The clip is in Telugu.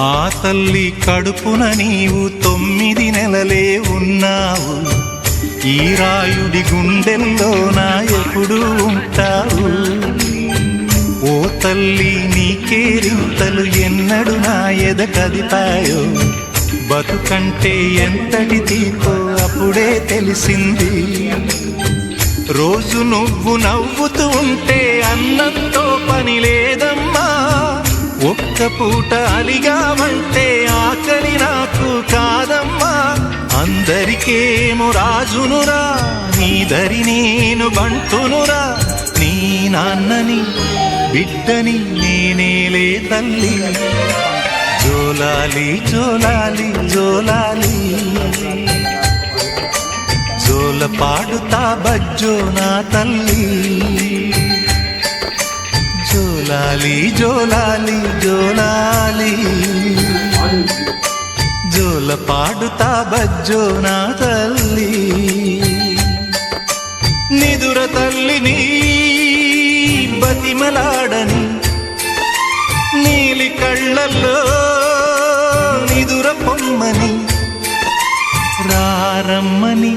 ఆ తల్లి కడుపున నీవు 9 నెలలే ఉన్నావు. ఈ రాయుడి గుండెల్లో నా ఎప్పుడు ఉంటావు. ఓ తల్లి నీకేరింతలు ఎన్నడు నా ఎద కదిపాయో. బతుకంటే ఎంతటి తీపో అప్పుడే తెలిసింది. రోజు నువ్వు నవ్వుతూ ఉంటే అన్నంతో పని లేదమ్మా. ఒక్క పూట అలిగావంటే ఆకలి నాకు కాదమ్మా. అందరికేమో రాజునురా, నీ దరి నేను బంటునురా. నీ నాన్నని బిడ్డని నేనేలే తల్లి. జోలాలి జోలాలి జోలాలి, జోల పాడుతా బజ్జో నా తల్లి. జోలాలి జోలాలి జోలాలి, జోల పాడుతా బజ్జో నా తల్లి. నిదుర తల్లిని బతిమలాడని, నీలి కళ్ళల్లో నిదుర పొమ్మని రారమ్మని